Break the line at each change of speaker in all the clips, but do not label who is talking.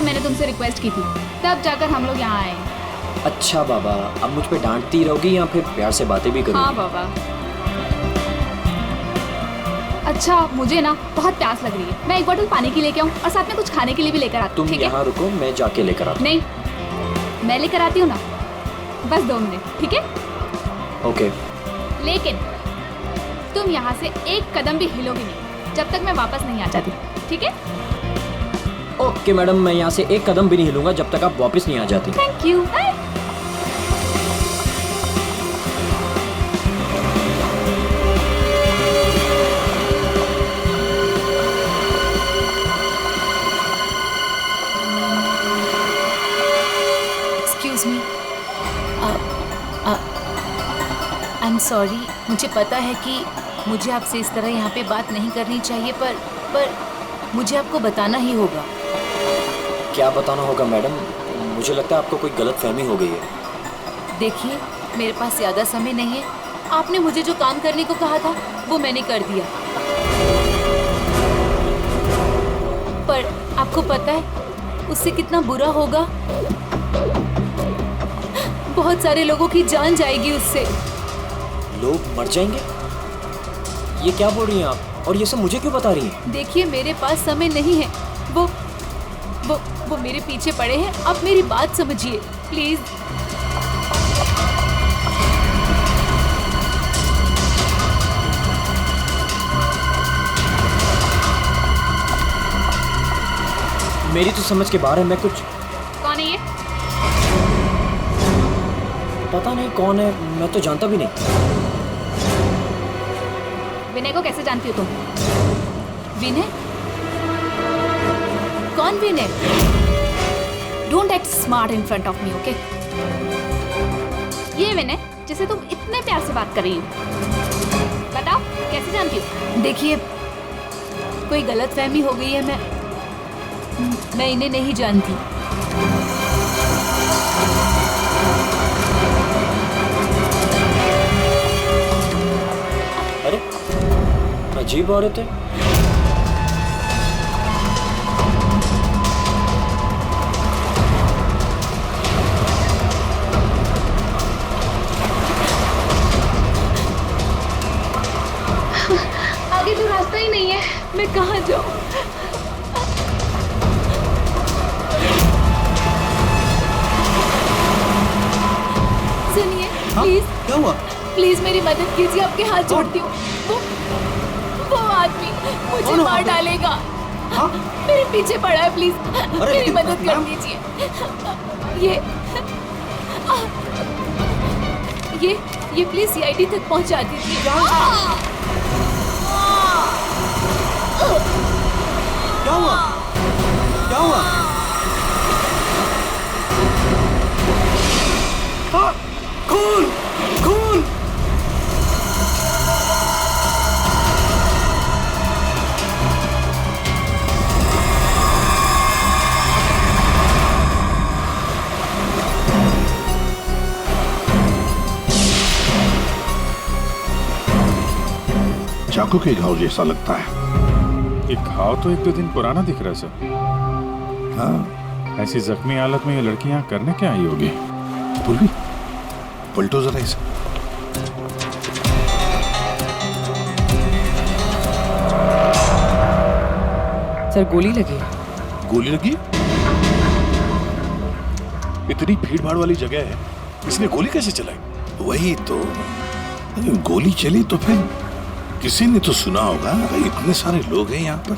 मैंने तुमसे रिक्वेस्ट की थी, तब जाकर हम लोग यहाँ आए।
अच्छा बाबा, अब मुझ पे डांटती रहोगी या फिर प्यार से बातें भी करोगी?
हाँ बाबा। अच्छा, मुझे ना बहुत प्यास लग रही है, मैं एक बोतल पानी की लेके आऊँ और साथ में कुछ खाने के लिए भी लेकर आती हूँ।
तुम यहाँ रुको, मैं जाके लेकर आता हूँ।
नहीं, मैं लेकर आती हूँ ना, बस 2 मिनट, ठीक है?
ओके।
लेकिन तुम यहाँ से एक कदम भी हिलोगी नहीं जब तक मैं वापस नहीं आ जाती, ठीक है?
ओके मैडम, मैं यहाँ से एक कदम भी नहीं हिलूंगा जब तक आप वापस नहीं आ जाती।
Thank you.
Excuse me, I am sorry. मुझे पता है कि मुझे आपसे इस तरह यहाँ पे बात नहीं करनी चाहिए, पर मुझे आपको बताना ही होगा।
क्या बताना होगा मैडम? मुझे लगता है आपको कोई गलत फहमी हो गई है।
देखिए, मेरे पास ज़्यादा समय नहीं है। आपने मुझे जो काम करने को कहा था वो मैंने कर दिया, पर आपको पता है उससे कितना बुरा होगा? बहुत सारे लोगों की जान जाएगी उससे।
लोग मर जाएंगे? ये क्या बोल रही हैं आप? और ये सब मुझे क्यों बता रही हैं?
देखिए, मेरे पास समय नहीं है। वो मेरे पीछे पड़े हैं। आप मेरी बात समझिए प्लीज।
मेरी तो समझ के बाहर है। मैं कुछ...
कौन है ये?
पता नहीं कौन है, मैं तो जानता भी नहीं।
विनय को कैसे जानती हो तुम?
विनय? कौन Vinay?
Don't act smart in front of me, okay? ये विनय जिसे तुम इतने प्यार से बात कर रही हो, बताओ कैसे जानती हो?
देखिए, कोई गलतफहमी हो गई है। मैं इन्हें नहीं जानती।
अरे, अजीब औरत है।
आगे तो रास्ता ही नहीं है,
मैं कहाँ जाऊँ? सुनिए, प्लीज।
क्या हुआ?
प्लीज मेरी मदद कीजिए, आपके हाथ जोड़ती हूँ। वो आदमी मुझे मार डालेगा।
हाँ?
मेरे पीछे पड़ा है, प्लीज मेरी
लेकिन
मदद कर
मैम-
दीजिए। ये प्लीज सीआईडी तक पहुंचा दीजिए।
क्या हुआ? क्या हुआ? हाँ, खून! खून!
चाकू के घाव जैसा लगता है।
ये घाव तो 1-2 दिन पुराना दिख रहा है सर।
हाँ,
ऐसी जख्मी हालत में ये लड़की यहाँ करने क्या आई होगी?
पूर्वी, पलटो जरा इसे।
सर, गोली लगी।
गोली लगी? इतनी भीड़ भाड़ वाली जगह है, इसने गोली कैसे चलाई? वही तो, गोली चली तो फिर किसी ने तो सुना होगा। इतने सारे लोग हैं यहाँ पर।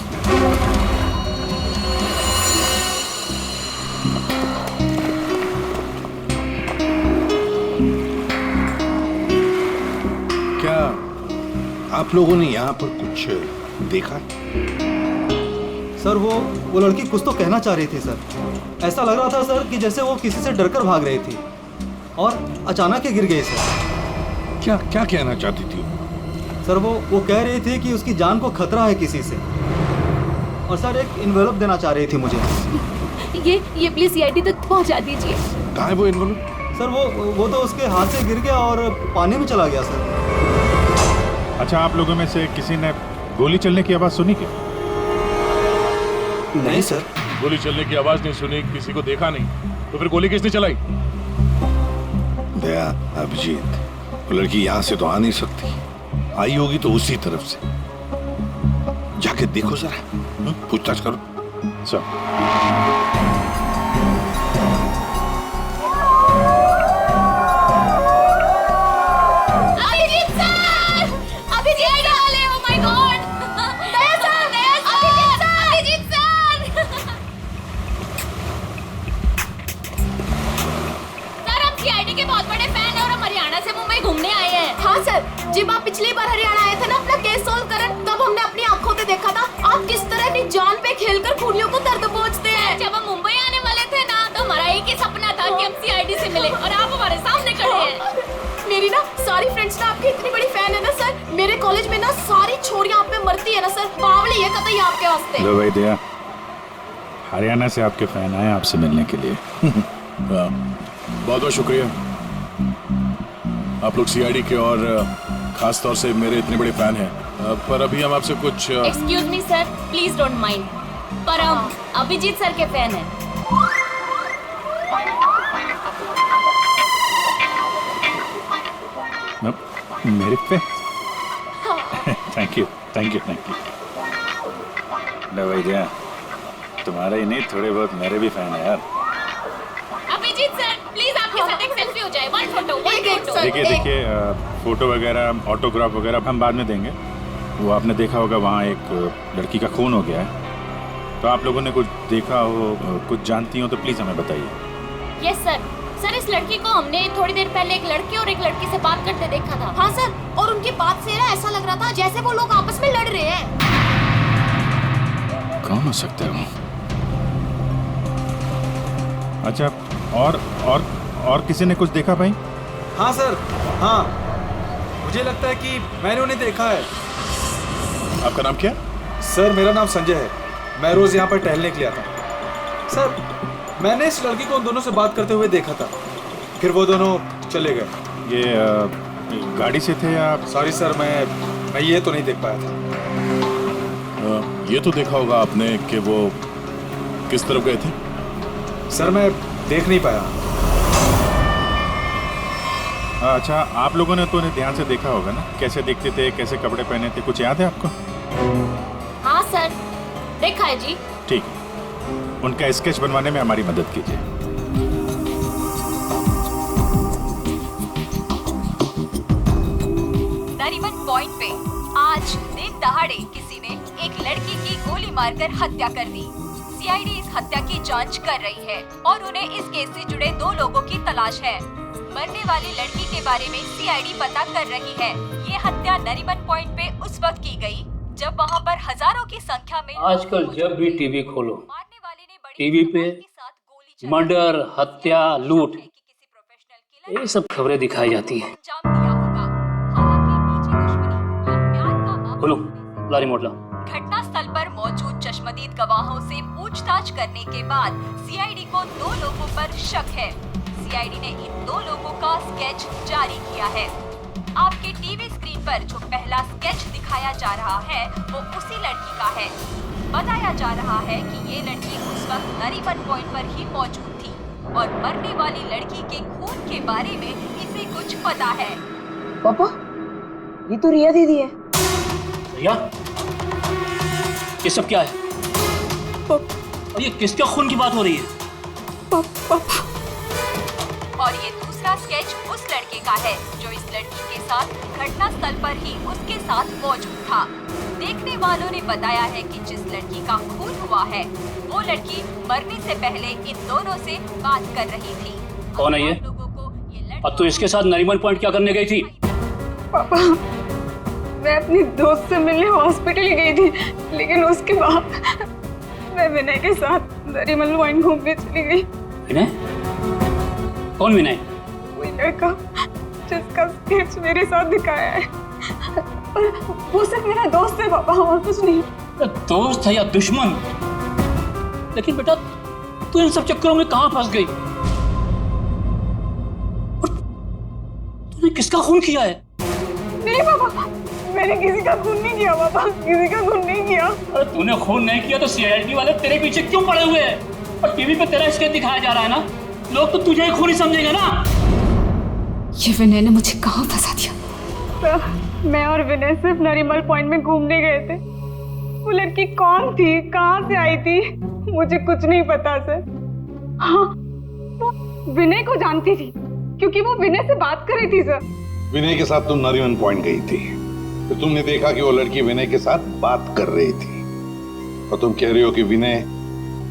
क्या आप लोगों ने यहाँ पर कुछ देखा?
सर, वो लड़की कुछ तो कहना चाह रही थी सर। ऐसा लग रहा था सर कि जैसे वो किसी से डरकर भाग रही थी और अचानक ही गिर गई सर।
क्या क्या कहना चाहती थी?
सर, वो कह रही थी कि उसकी जान को खतरा है किसी से, और सर एक इन्वेलप देना चाह रही थी मुझे।
ये प्लीज सीआईडी तक पहुंचा दीजिए।
कहाँ है वो इन्वॉल्व?
सर, वो तो उसके हाथ से गिर गया और पानी में चला गया सर।
अच्छा, आप लोगों में से किसी ने गोली चलने की आवाज सुनी क्या?
नहीं सर।
गोली चलने की आवाज नहीं सुनी, किसी को देखा नहीं, तो फिर गोली किसने चलाई? दया, अभिजीत, वो लड़की यहाँ से तो आ नहीं सकती, आई होगी तो उसी तरफ से। जाके देखो जरा, पूछताछ करो।
Abhijeet sir! Abhijeet sir! Oh my God! Daya sir! Abhijeet sir! Sir, हम सीआईडी के बहुत बड़े फैन हैं और हम हरियाणा से मुंबई घूमने आए हैं।
हाँ सर, जब आप पिछली बार हरियाणा आए थे ना अपना केस सोल्व करन, तब हमने अपनी आंखों से देखा था आप किस तरह अपनी जान पे खेलकर खूनियों को दर्द पहुंचते हैं।
जब हम मुंबई आने वाले थे ना, तो हमारा एक ही सपना था कि हम सीआईडी से मिले और आप हमारे सामने खड़े हैं।
मेरी ना सारी फ्रेंड्स ना आपकी इतनी बड़ी फैन है ना सर, मेरे कॉलेज में ना सारी छोरियां आप पे मरती है ना सर, बावली है कतई आपके वास्ते।
लो भाई दया, हरियाणा से आपके फैन आए आपसे मिलने के लिए।
बहुत बहुत शुक्रिया। आप लोग सीआईडी के और खास तौर से मेरे इतने बड़े फैन हैं, पर अभी हम आपसे कुछ
excuse me sir, please don't mind, पर हम अभिजीत सर के फैन हैं।
मेरे पे thank you thank you thank you. लो भाई दया, तुम्हारे ही नहीं थोड़े बहुत मेरे भी फैन है यार।
अभिजीत सर, प्लीज आपके साथ एक सेल्फी हो जाए, वन फोटो।
देखिए फोटो वगैरह, ऑटोग्राफ वगैरह हम बाद में देंगे। वो आपने देखा होगा वहाँ एक लड़की का खून हो गया है, तो आप लोगों ने कुछ देखा हो, कुछ जानती हो तो प्लीज़ हमें बताइए।
Yes sir. सर, इस लड़की को हमने थोड़ी देर पहले एक लड़के और एक लड़की से बात करते देखा था।
हाँ सर, और उनकी बात से ना ऐसा लग रहा था जैसे वो लोग आपस में लड़ रहे हैं।
कौन हो सकते हो? अच्छा, और किसी ने कुछ देखा भाई?
हाँ सर, हाँ, मुझे लगता है कि मैंने उन्हें देखा है।
आपका नाम क्या?
सर मेरा नाम संजय है, मैं रोज यहाँ पर टहलने के लिए आता हूँ। सर मैंने इस लड़की को उन दोनों से बात करते हुए देखा था, फिर वो दोनों चले गए।
ये गाड़ी से थे या?
सॉरी सर, मैं ये तो नहीं देख पाया था।
ये तो देखा होगा आपने कि वो किस तरफ गए थे?
सर मैं देख नहीं पाया।
अच्छा, आप लोगों ने तो उन्हें ध्यान से देखा होगा ना, कैसे दिखते थे, कैसे कपड़े पहने थे, कुछ याद है आपको?
हाँ सर, देखा है जी।
ठीक, उनका स्केच बनवाने में हमारी मदद कीजिए।
नरीमन पॉइंट पे आज दिन दहाड़े किसी ने एक लड़की की गोली मारकर हत्या कर दी। सीआईडी इस हत्या की जांच कर रही है और उन्हें इस केस से जुड़े 2 लोगों की तलाश है। मरने वाली लड़की के बारे में सीआईडी पता कर रही है। ये हत्या नरीमन पॉइंट पे उस वक्त की गई जब वहाँ पर हजारों की संख्या में
आजकल जब भी टीवी खोलो, टीवी पे मर्डर, हत्या, लूट, ये सब खबरें दिखाई जाती हैं। खोलो, ला रिमोट ला।
घटना स्थल पर मौजूद चश्मदीद गवाहों से पूछताछ करने के बाद सीआईडी को 2 लोगों पर शक है। सीआईडी ने इन 2 लोगों का स्केच जारी किया है। आपके टीवी स्क्रीन पर जो पहला स्केच दिखाया जा रहा है वो उसी लड़की का है। बताया जा रहा है कि ये लड़की उस वक्त नरीमन पॉइंट पर ही मौजूद थी और मरने वाली लड़की के खून के बारे में इसे कुछ पता है।
पापा, ये तो रिया दीदी है।
रिया, ये सब क्या है? और ये किसके खून की बात हो रही है?
और ये दूसरा स्केच उस लड़के का है जो इस लड़की के साथ घटना स्थल पर ही उसके साथ मौजूद था। देखने वालों ने बताया है कि जिस लड़की का खून हुआ है वो लड़की मरने से पहले इन दोनों से बात कर रही थी।
कौन है ये?
लोगों को ये
अब तो इसके साथ नरीमन पॉइंट क्या करने गई थी?
पापा, मैं अपनी दोस्त से मिलने हॉस्पिटल गई थी, लेकिन उसके बाद मैं विनय के साथ नरीमन पॉइंट घूमने चली गई।
विनय? कौन विनय?
वही लड़का जिसका स्केच मेरे साथ दिखाया है। वो सिर्फ मेरा दोस्त है पापा, और कुछ नहीं।
दोस्त है या दुश्मन? लेकिन बेटा, तू इन सब चक्करों में कहाँ फंस गई? और तूने किसका खून किया है?
नहीं पापा, मैंने किसी का खून नहीं किया पापा, किसी का खून नहीं किया।
अरे तूने खून नहीं किया तो सीआईडी वाले तेरे पीछे क्यों पड़े हुए हैं? और टीवी पे तेरा स्केच दिखाया जा रहा है ना, लोग तो तुझे ही खूनी समझेंगे ना।
ये विनय ने मुझे कहाँ फंसा दिया?
सर, मैं और विनय सिर्फ नरीमल पॉइंट में घूमने गए थे। वो लड़की कौन थी, कहाँ से आई थी, मुझे कुछ नहीं पता सर। हाँ, वो विनय को जानती थी क्योंकि वो विनय से बात कर रही थी सर।
विनय के साथ तुम नरीमन पॉइंट गई थी, तो तुमने देखा कि वो लड़की विनय के साथ बात कर रही थी, और तुम कह रही हो कि विनय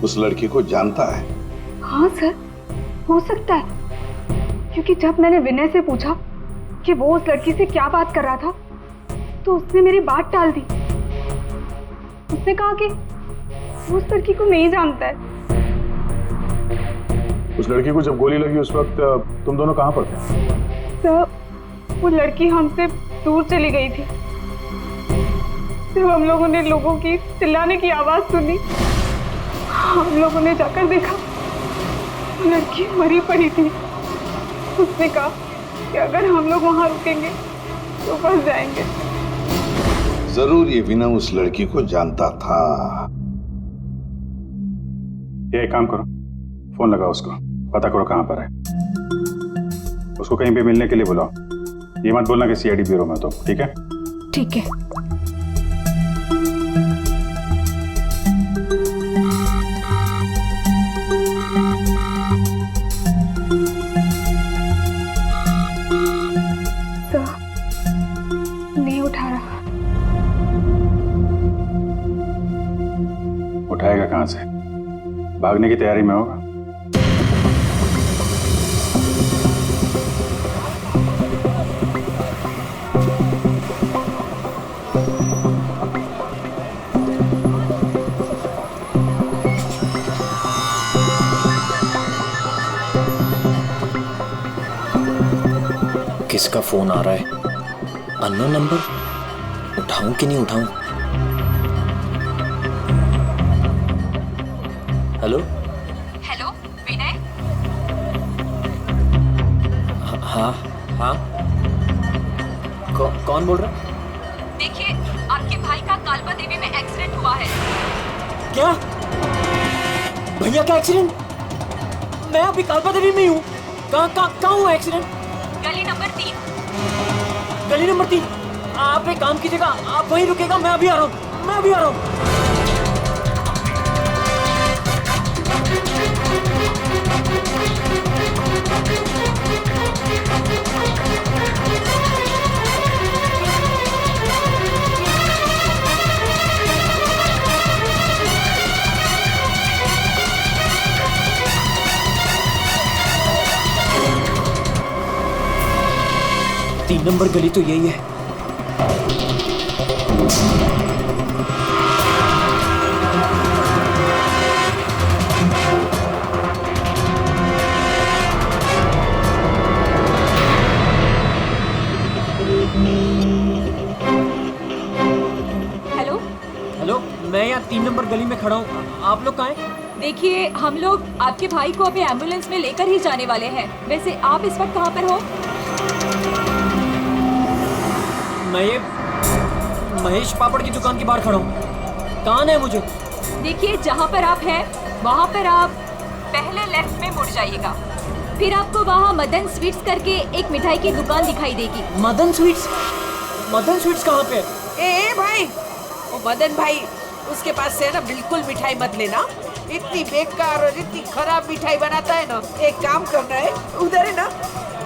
उस लड़की को जानता है।
हाँ सर, हो सकता है, क्योंकि जब मैंने विनय से पूछा कि वो उस लड़की से क्या बात कर रहा था, तो उसने मेरी बात टाल दी। उसने कहा कि वो उस लड़की को नहीं जानता है।
उस लड़की को जब गोली लगी उस वक्त तुम दोनों कहाँ पर थे?
सर, वो लड़की हमसे दूर चली गई थी। जब हम लोगों ने लोगों की चिल्लाने की आवाज सुनी, हम लोगों ने जाकर देखा वो लड़की मरी पड़ी थी। उसने कहा कि अगर हम लोग वहां रुकेंगे तो फंस जाएंगे।
जरूर ये विनय उस लड़की को जानता था।
ये एक काम करो, फोन लगाओ उसको, पता करो कहाँ पर है। उसको कहीं पे मिलने के लिए बुलाओ। ये मत बोलना कि सीआईडी ब्यूरो में तो, ठीक है?
ठीक है।
नहीं उठा रहा।
उठाएगा कहाँ से? भागने की तैयारी में होगा।
किसका फोन आ रहा है? Unknown number? उठाऊं कि नहीं उठाऊं? हेलो?
हेलो विनय,
हाँ हाँ, कौन बोल रहा?
देखिए आपके भाई का कालबा देवी में एक्सीडेंट हुआ है।
क्या? भैया का एक्सीडेंट? मैं अभी कालबा देवी में हूँ। कहाँ हुआ एक्सीडेंट?
गली नंबर 3।
गली नंबर 3? आप एक काम कीजिएगा, आप वहीं रुकेगा, मैं अभी आ रहा हूँ, मैं अभी आ रहा हूँ। तीन नंबर गली तो यही है।
हेलो
हेलो, मैं यहाँ 3 नंबर गली में खड़ा हूँ। आप लोग कहाँ हैं?
देखिए हम लोग आपके भाई को अभी एम्बुलेंस में लेकर ही जाने वाले हैं। वैसे आप इस वक्त कहाँ पर हो?
मैं ये महेश पापड़ की दुकान के बाहर खड़ा हूँ। कहाँ है मुझे?
देखिए जहाँ पर आप हैं वहाँ पर आप पहले लेफ्ट में मुड़ जाइएगा, फिर आपको वहाँ मदन स्वीट्स करके एक मिठाई की दुकान दिखाई देगी।
मदन स्वीट्स? मदन स्वीट्स कहाँ पे?
ए भाई, वो मदन भाई, उसके पास से ना बिल्कुल मिठाई मत लेना। इतनी बेकार और इतनी खराब मिठाई बनाता है ना। एक काम करना है, उधर है ना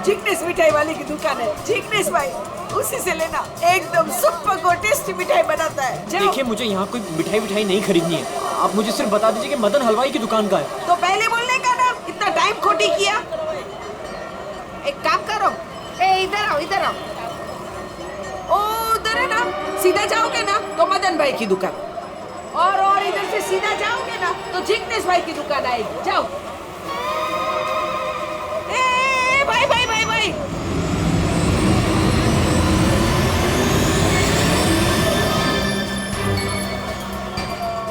जिग्नेश मिठाई वाले की दुकान है, जिग्नेश भाई, उसी से लेना। एकदम सुपर को टेस्टी मिठाई बनाता है।
देखिए मुझे यहाँ कोई मिठाई नहीं खरीदनी है। आप मुझे सिर्फ बता दीजिए कि मदन हलवाई की दुकान का है।
तो पहले बोलने का ना, इतना टाइम खोटी किया। एक काम करो, इधर आओ, इधर आओ। ओ उधर है ना, सीधा जाओगे ना तो मदन भाई की दुकान, और इधर से सीधा जाओगे ना तो जिग्नेश भाई की दुकान आएगी। जाओ। ए भाई भाई भाई भाई,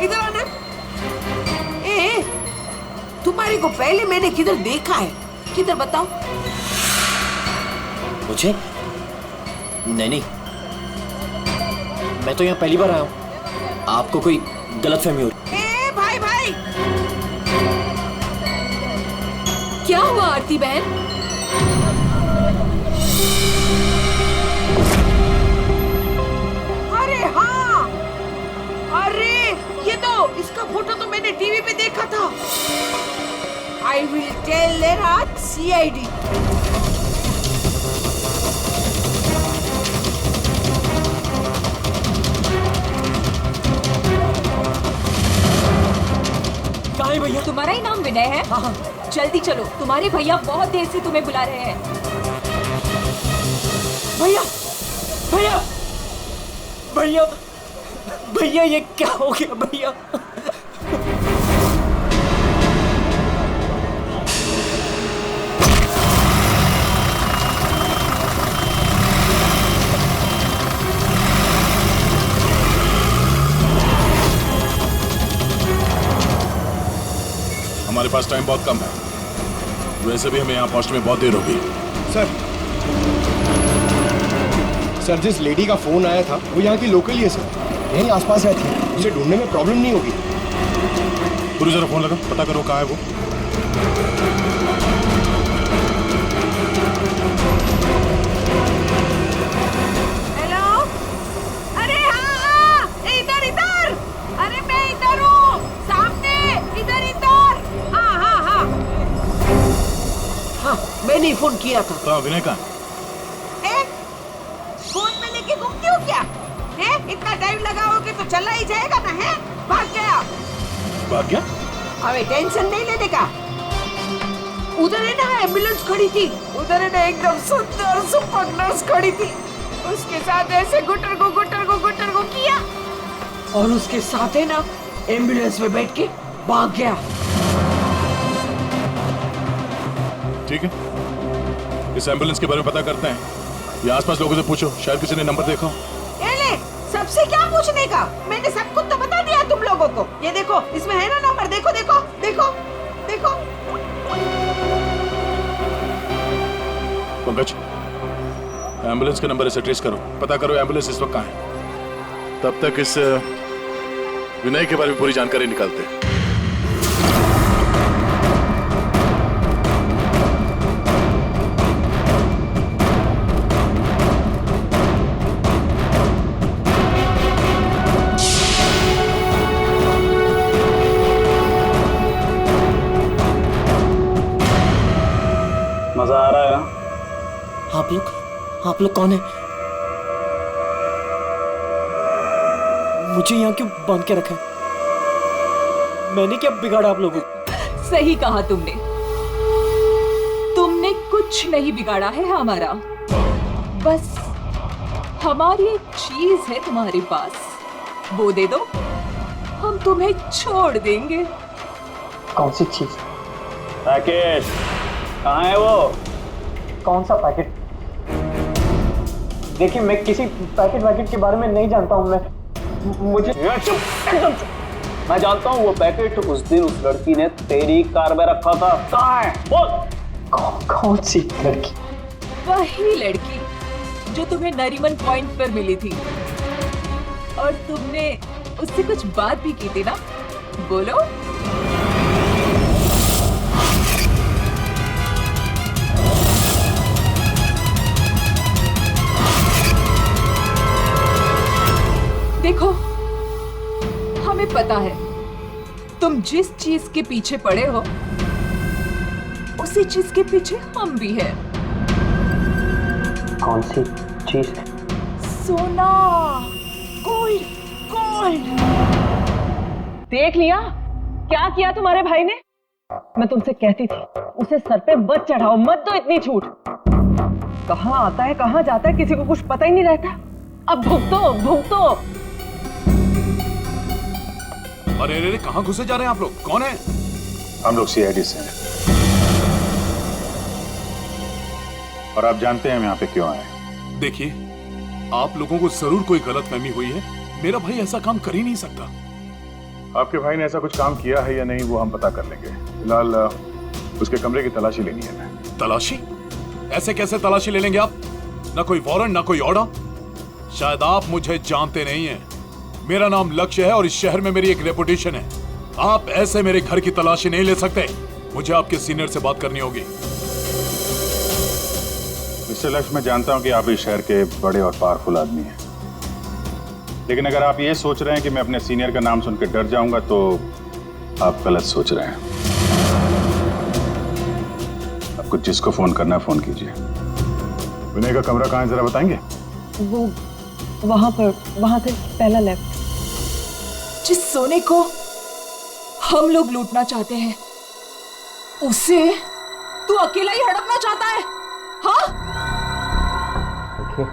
इधर आना। ए तुम्हारे को पहले मैंने किधर देखा है? किधर बताओ
मुझे? नहीं, मैं तो यहाँ पहली बार आया हूँ। आपको कोई गलतफहमी हो रही।
ए भाई भाई,
क्या हुआ आरती बहन?
अरे हाँ, अरे ये तो इसका फोटो तो मैंने टीवी पे देखा था। आई विल टेल देयर आज सीआईडी।
कहाँ है भैया?
तुम्हारा ही नाम विनय है?
हाँ हाँ।
जल्दी चलो, तुम्हारे भैया बहुत देर से तुम्हें बुला रहे हैं।
भैया भैया भैया भैया, ये क्या हो गया भैया?
हमारे पास टाइम बहुत कम है, वैसे भी हमें यहाँ पहुँचने में बहुत देर होगी।
सर, जिस लेडी का फोन आया था वो यहाँ की लोकल ही है सर, यहीं आसपास रहती है, उसे ढूंढने में प्रॉब्लम नहीं होगी।
पूरी जरा फोन लगा, पता करो कहाँ है वो।
हेलो, अरे हाँ, इधर इधर, अरे मैं इधर हूँ, सामने, इधर इधर। हाँ हाँ हाँ हाँ, मैंने ही फोन किया था।
तो विनय कहाँ?
फोन में लेके घूमती हो क्या? है? इतना टाइम लगाओगे तो चला ही जाएगा ना, है? भाग गया।
भाग गया?
अबे टेंशन नहीं लेने का। उधर है ना एम्बुलेंस खड़ी थी, उधर है ना एकदम सुंदर सुपर नर्स खड़ी थी, उसके साथ ऐसे गुटर को किया और उसके साथ है ना एम्बुलेंस में बैठ के भाग गया।
ठीक है, इस एम्बुलेंस के बारे में पता करते हैं। ये आसपास लोगों से पूछो, शायद किसी ने नंबर देखा।
ये ले, सबसे क्या पूछने का? मैंने सब कुछ तो बता दिया तुम लोगों को। ये देखो, इसमें है ना नंबर, देखो देखो देखो देखो।
पंकज, एम्बुलेंस का नंबर इसे ट्रेस करो, पता करो एम्बुलेंस इस वक्त कहाँ है। तब तक इस विनय के बारे में पूरी जानकारी निकालते हैं।
मजा आ रहा है ना?
आप लोग कौन है? मुझे यहाँ क्यों बांध के रखा है? मैंने क्या बिगाड़ा आप लोगों को?
सही कहा तुमने कुछ नहीं बिगाड़ा है हमारा, बस हमारी एक चीज है तुम्हारे पास, वो दे दो, हम तुम्हें छोड़ देंगे।
कौन सी चीज?
राकेश, कहाँ है वो?
कौन सा पैकेट? देखिए, मैं किसी पैकेट के बारे में नहीं जानता हूँ। मुझे
चुप। मैं जानता हूँ वो पैकेट उस दिन उस लड़की ने तेरी कार में रखा था। कहाँ है? बोल।
कौन सी लड़की?
वही लड़की जो तुम्हें नरीमन पॉइंट पर मिली थी और तुमने उससे कुछ बात भी की थी ना, बोलो। देखो, हमें पता है तुम जिस चीज के पीछे पड़े हो उसी चीज के पीछे हम भी हैं।
कौन सी चीज?
सोना, गोल्ड, गोल्ड।
देख लिया क्या किया तुम्हारे भाई ने? मैं तुमसे कहती थी उसे सर पे मत चढ़ाओ, मत दो इतनी छूट। कहाँ आता है कहाँ जाता है किसी को कुछ पता ही नहीं रहता। अब भुगतो भुगतो।
अरे कहाँ घुसे जा रहे हैं आप लोग? कौन है?
हम लोग सीआईडी से हैं और आप जानते हैं हम यहाँ पे क्यों आए।
देखिए, आप लोगों को जरूर कोई गलतफहमी हुई है। मेरा भाई ऐसा काम कर ही नहीं सकता।
आपके भाई ने ऐसा कुछ काम किया है या नहीं वो हम पता कर लेंगे। फिलहाल उसके कमरे की तलाशी लेनी है। मैं
तलाशी? ऐसे कैसे तलाशी ले लेंगे आप? ना कोई वारंट, ना कोई ऑर्डर। शायद आप मुझे जानते नहीं हैं। मेरा नाम लक्ष्य है और इस शहर में मेरी एक रेपुटेशन है। आप ऐसे मेरे घर की तलाशी नहीं ले सकते। मुझे आपके सीनियर से बात करनी होगी।
मिस्टर लक्ष्य, मैं जानता हूं कि आप इस शहर के बड़े और पावरफुल आदमी हैं, लेकिन अगर आप ये सोच रहे हैं कि मैं अपने सीनियर का नाम सुनकर डर जाऊंगा तो आप गलत सोच रहे हैं। आपको जिसको फोन करना है फोन कीजिए। विनय का कमरा कहाँ है जरा बताएंगे?
वो वहां से पहला लेफ्ट।
जिस सोने को हम लोग लूटना चाहते हैं उसे तू अकेला ही हड़पना चाहता है? हाँ?
देखिए,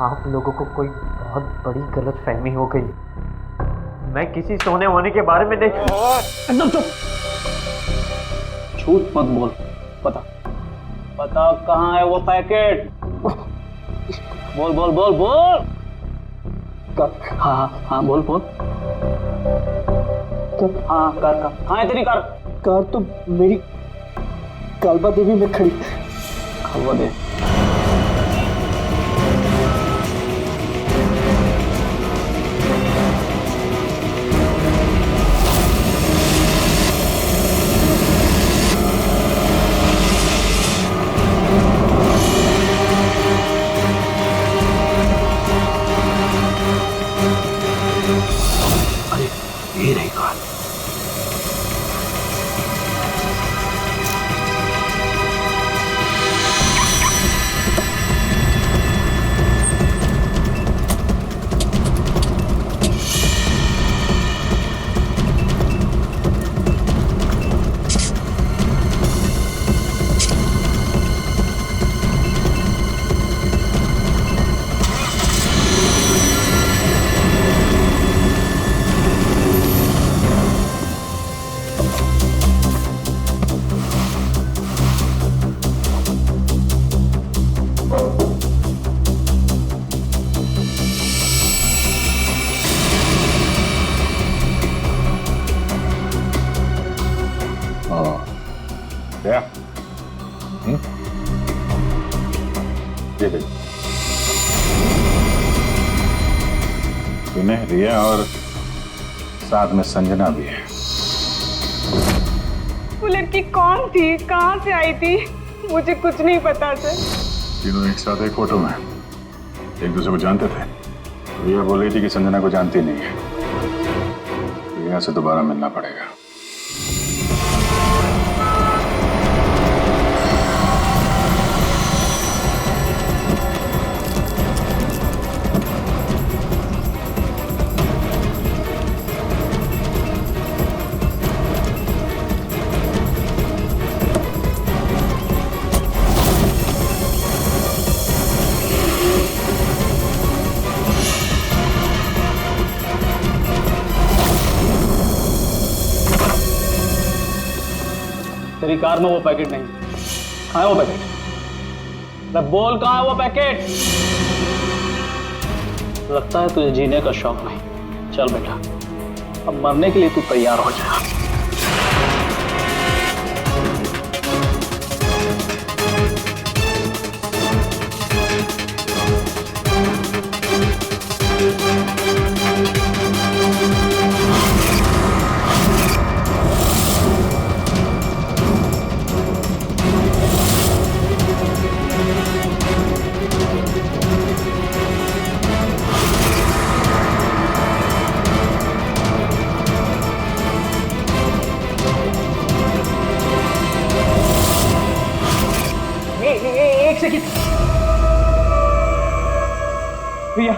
आप लोगों को कोई बहुत बड़ी गलतफहमी हो गई। मैं किसी सोने होने के बारे में नहीं।
एकदम चुप, झूठ मत बोल। पता कहाँ है वो पैकेट? बोल बोल बोल बोल। हाँ बोल बोल। हाँ कार कहाँ है तेरी कार?
कार तो मेरी कालबा देवी में खड़ी।
कालबा देवी?
ये रही कार।
क्या? ये देखो, विनय, रिया और साथ में संजना भी है।
वो लड़की कौन थी, कहाँ से आई थी, मुझे कुछ नहीं पता सर।
तीनों एक साथ एक फोटो में एक दूसरे को जानते थे। रिया बोल रही थी कि संजना को जानती नहीं है। रिया से दोबारा मिलना पड़ेगा।
तेरी कार में वो पैकेट नहीं। कहाँ है वो पैकेट? मैं बोल, कहाँ है वो पैकेट? लगता है तुझे जीने का शौक नहीं। चल बेटा, अब मरने के लिए तू तैयार हो जा।
एक सेकंड, रिया,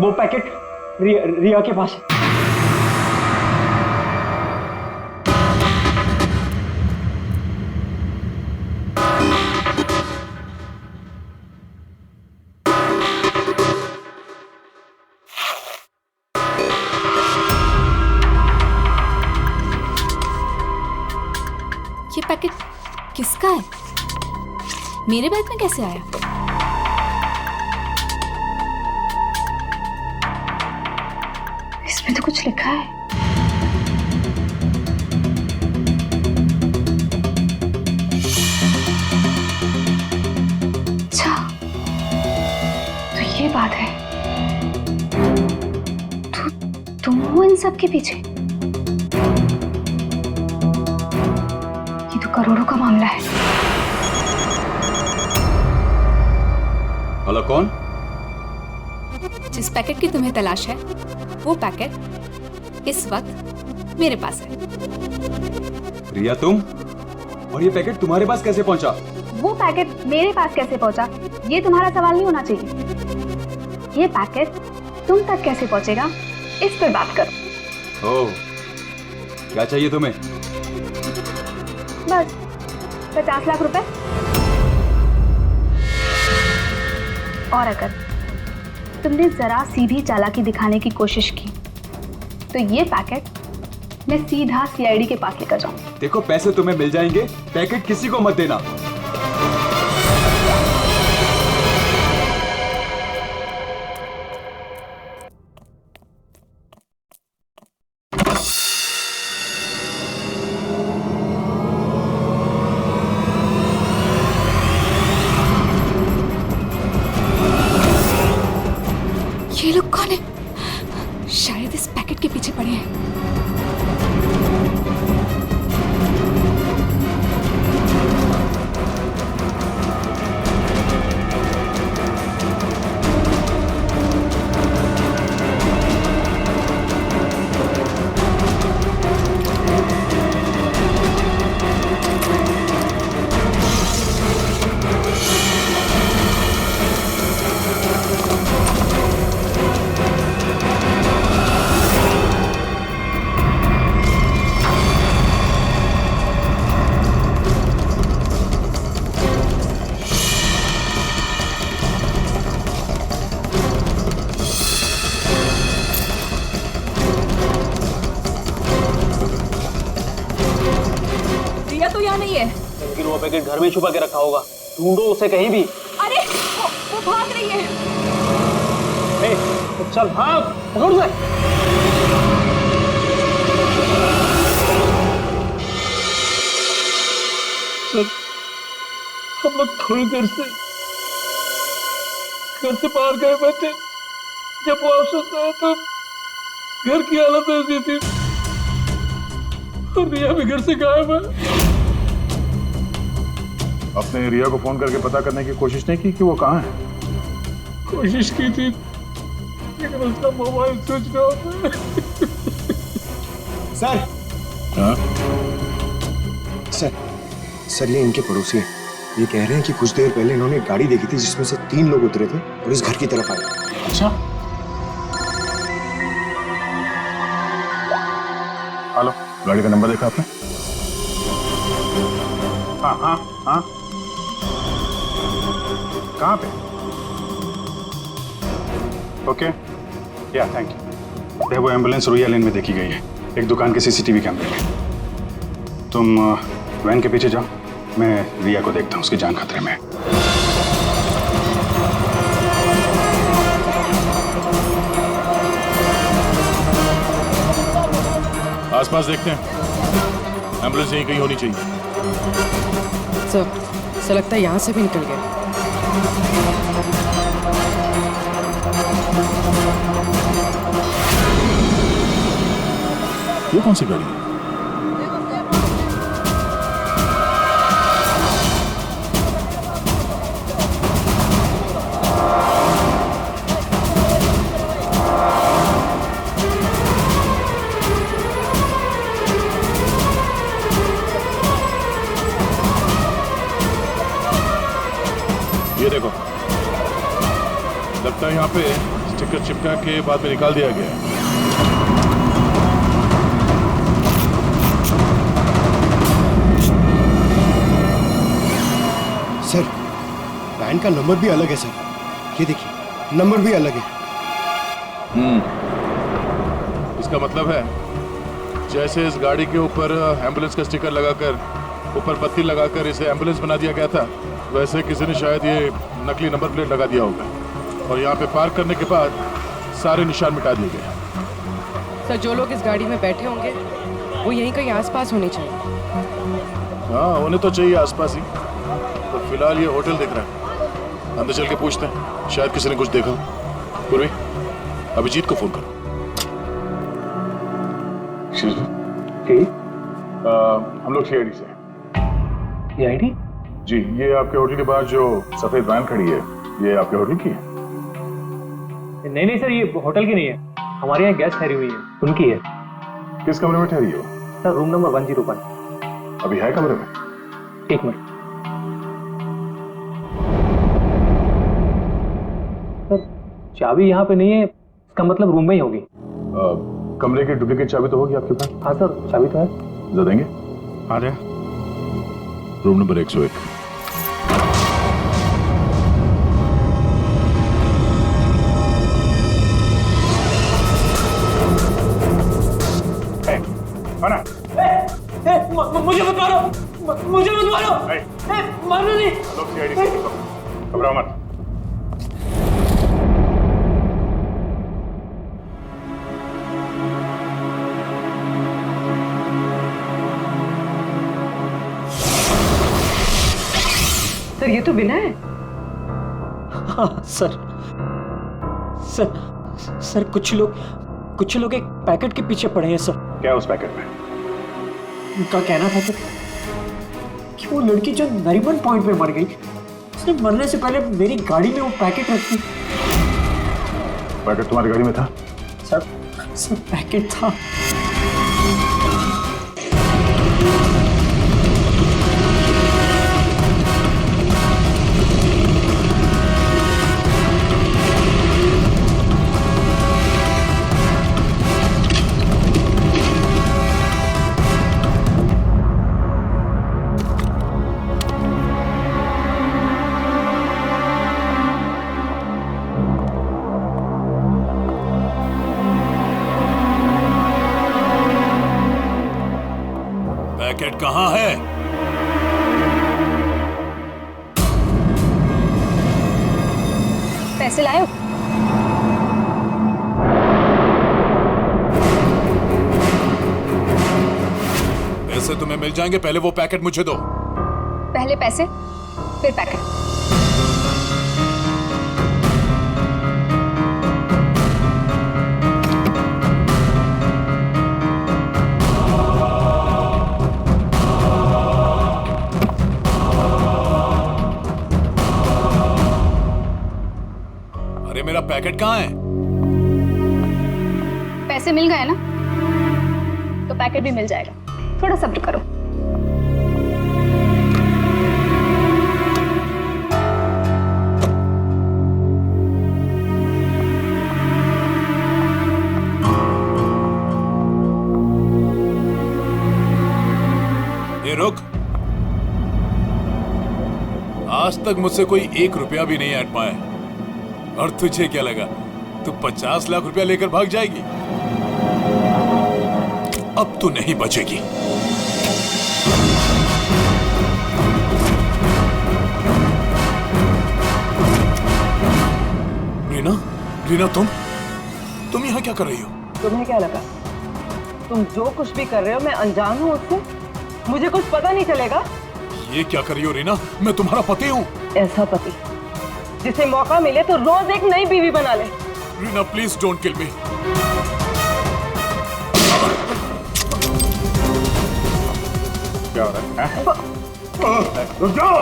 वो पैकेट रिया के पास है।
ये पैकेट किसका है? मेरे बैग में कैसे आया? इसमें तो कुछ लिखा है। अच्छा,
सबके पीछे? ये तो करोड़ों का मामला है।
हेलो, कौन?
जिस पैकेट की तुम्हें तलाश है वो पैकेट इस वक्त मेरे पास है।
रिया, तुम? और ये पैकेट तुम्हारे पास कैसे पहुंचा?
वो पैकेट मेरे पास कैसे पहुंचा ये तुम्हारा सवाल नहीं होना चाहिए। ये पैकेट तुम तक कैसे पहुंचेगा इस पर बात करो।
ओह, क्या चाहिए तुम्हें?
बस 50 लाख रुपए। और अगर तुमने जरा सी भी चालाकी दिखाने की कोशिश की तो ये पैकेट मैं सीधा सीआईडी के पास लेकर जाऊं।
देखो, पैसे तुम्हें मिल जाएंगे, पैकेट किसी को मत देना।
ये लोग कौन है? शायद इस पैकेट के पीछे पड़े हैं।
तो यहाँ नहीं है।
लेकिन वो पैकेट घर में छुपा के रखा होगा, ढूंढो उसे कहीं भी।
अरे वो भाग रही है।
ए, तो चल भाग, पकड़ उसे। सर, हम लोग थोड़ी देर से घर से बाहर गए बैठे, जब वापस आए तो घर की हालत ऐसी थी और रिया भी घर से गायब है।
आपने रिया को फोन करके पता करने की कोशिश नहीं की कि वो कहाँ है?
कोशिश की थी लेकिन उसका मोबाइल स्विच ऑफ है।
सर।
हाँ?
सर ये इनके पड़ोसी हैं। ये कह रहे हैं कि कुछ देर पहले इन्होंने गाड़ी देखी थी जिसमें से 3 लोग उतरे थे और इस घर की तरफ आए।
अच्छा, हेलो, गाड़ी का नंबर देखा आपने? हाँ हाँ हाँ, कहाँ पे? ओके, या थैंक यू। वो एम्बुलेंस रोया लेन में देखी गई है, एक दुकान के सीसीटीवी कैमरे में। तुम वैन के पीछे जाओ, मैं रिया को देखता हूँ, उसकी जान खतरे में है।
आसपास देखते हैं, एम्बुलेंस यहीं कहीं होनी चाहिए।
सर लगता है यहाँ से भी निकल गए।
ये कौन सी गाड़ी है? ये देखो, लगता है यहाँ पे स्टिकर चिपका के बाद में निकाल दिया गया है।
सर, वैन का नंबर भी अलग है सर। ये देखिए, नंबर भी अलग है।
इसका मतलब है जैसे इस गाड़ी के ऊपर एम्बुलेंस का स्टिकर लगाकर, ऊपर पत्ती लगाकर इसे एम्बुलेंस बना दिया गया था, वैसे किसी ने शायद ये नकली नंबर प्लेट लगा दिया होगा और यहाँ पे पार्क करने के बाद सारे निशान मिटा दिए गए।
सर, जो लोग इस गाड़ी में बैठे होंगे वो यहीं कहीं आसपास होने चाहिए।
हाँ, उन्हें तो चाहिए आसपास ही। तो फिलहाल ये होटल दिख रहा है, अंदर चल के पूछते हैं, शायद किसी ने कुछ देखा। पूर्वी, अभिजीत को फोन करो। जी
जी
हम लोग सीआईडी से।
सीआईडी?
जी, ये आपके होटल के बाहर जो सफेद वैन खड़ी है, ये आपके होटल की है?
नहीं नहीं सर, ये होटल की नहीं है, हमारे यहाँ गेस्ट ठहरी हुई है, उनकी है।
किस कमरे में ठहरी हो?
Sir room number 101।
अभी है कमरे में?
एक मिनट सर, चाबी यहाँ पे नहीं है, इसका मतलब रूम में ही होगी।
कमरे की डुप्लीकेट चाबी तो होगी आपके पास?
हाँ सर, चाबी तो है।
दे देंगे?
आ जाए।
Room number 101।
मुझे मत मारो, मुझे मत मारो, मारो नहीं।
लोग सीआईडी से घबराओ मत।
सर ये तो बिना है।
हाँ सर, सर कुछ लोग एक पैकेट के पीछे पड़े हैं सर।
क्या उस पैकेट में?
उनका कहना था कि वो लड़की जो नरीमन पॉइंट पे मर गई, उसने मरने से पहले मेरी गाड़ी में वो पैकेट रखी।
पैकेट तुम्हारी गाड़ी में था?
सर पैकेट था।
पैकेट कहाँ है?
पैसे लाए हो?
पैसे तुम्हें मिल जाएंगे, पहले वो पैकेट मुझे दो।
पहले पैसे फिर पैकेट।
मेरा पैकेट कहाँ है?
पैसे मिल गए ना, तो पैकेट भी मिल जाएगा। थोड़ा सब्र करो।
ये रुक। आज तक मुझसे कोई 1 रुपया भी नहीं ऐड पाया, और तुझे क्या लगा तू 50 लाख रुपया लेकर भाग जाएगी? अब तू नहीं बचेगी। रीना तुम यहाँ क्या कर रही हो?
तुम्हें क्या लगा तुम जो कुछ भी कर रहे हो मैं अनजान हूँ उससे? मुझे कुछ पता नहीं चलेगा?
ये क्या कर रही हो रीना? मैं तुम्हारा पति हूँ।
ऐसा पति जिसे मौका मिले तो रोज एक नई बीवी बना ले।
रीना प्लीज डोंट किल मी। क्या हो रहा है? रुक जाओ।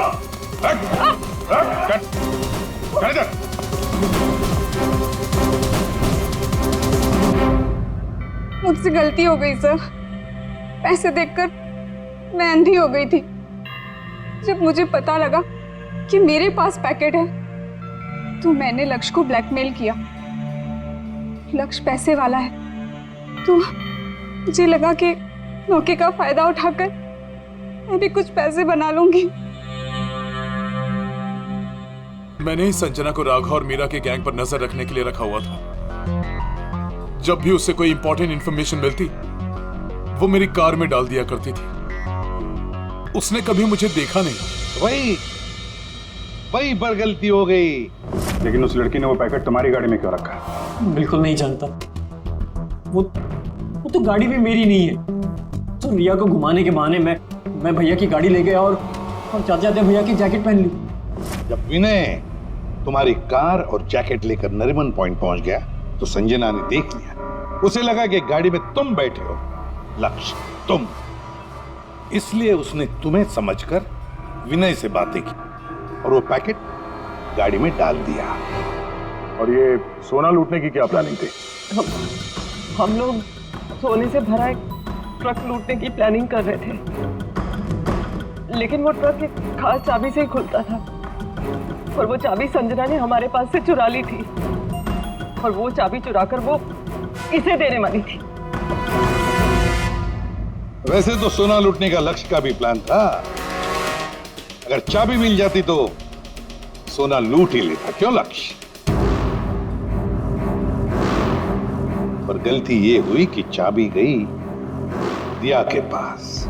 मुझसे गलती हो गई सर। पैसे देखकर मैं अंधी हो गई थी। जब मुझे पता लगा कि मेरे पास पैकेट है तो मैंने लक्ष्य को ब्लैकमेल किया। लक्ष्य पैसे वाला है तो मुझे लगा कि मौके का फायदा उठाकर मैं भी कुछ पैसे बना लूंगी।
मैंने ही संजना को राघव और मीरा के गैंग पर नजर रखने के लिए रखा हुआ था। जब भी उसे कोई इंपॉर्टेंट इंफॉर्मेशन मिलती वो मेरी कार में डाल दिया करती थी। उसने कभी मुझे देखा नहीं।
वही पर गलती हो गई।
लेकिन उस लड़की ने वो पैकेट तुम्हारी गाड़ी में क्यों रखा है?
बिल्कुल नहीं जानता। वो तो गाड़ी भी मेरी नहीं है। तो रिया को घुमाने के बहाने मैं भैया की गाड़ी ले गया और जाते जाते भैया की जैकेट पहन ली।
जब विनय तुम्हारी कार और जैकेट लेकर नरीमन पॉइंट पहुंच गया तो संजना ने देख लिया। उसे लगा कि गाड़ी में तुम बैठे हो लक्ष्य तुम। इसलिए उसने तुम्हें समझकर विनय से बातें की और वो पैकेट गाड़ी में डाल दिया।
और ये सोना लूटने की क्या प्लानिंग थी?
हम लोग सोने से भरा एक ट्रक लूटने की प्लानिंग कर रहे थे, लेकिन वो ट्रक एक खास चाबी से ही खुलता था और वो चाबी संजना ने हमारे पास से चुरा ली थी और वो चाबी चुराकर वो इसे देने वाली थी।
वैसे तो सोना लूटने का लक्ष्य का भी प्लान था। अगर चाबी मिल जाती तो सोना लूट ही लेता, क्यों लक्ष्य? पर गलती ये हुई कि चाबी गई दिया के पास।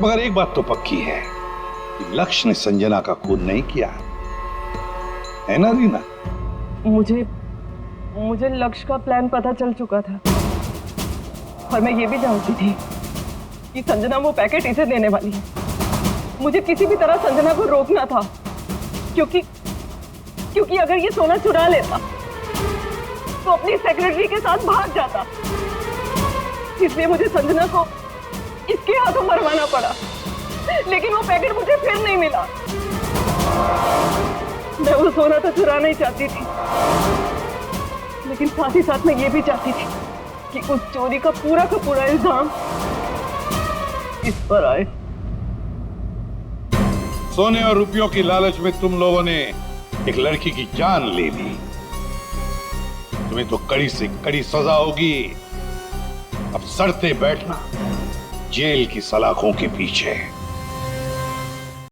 मगर एक बात तो पक्की है कि लक्ष्य ने संजना का खून नहीं किया, है ना रीना?
मुझे लक्ष्य का प्लान पता चल चुका था और मैं ये भी जानती थी कि संजना वो पैकेट इसे देने वाली है। मुझे किसी भी तरह संजना को रोकना था, क्योंकि अगर ये सोना चुरा लेता तो अपनी सेक्रेटरी के साथ भाग जाता। इसलिए मुझे संजना को इसके हाथों मरवाना पड़ा, लेकिन वो पैकेट मुझे फिर नहीं मिला। मैं वो सोना तो चुराना ही चाहती थी, लेकिन साथ ही साथ मैं ये भी चाहती थी कि उस चोरी का पूरा इल्जाम इस पर आए।
सोने और रुपयों की लालच में तुम लोगों ने एक लड़की की जान ले ली। तुम्हें तो कड़ी से कड़ी सजा होगी। अब सड़ते बैठना जेल की सलाखों के पीछे।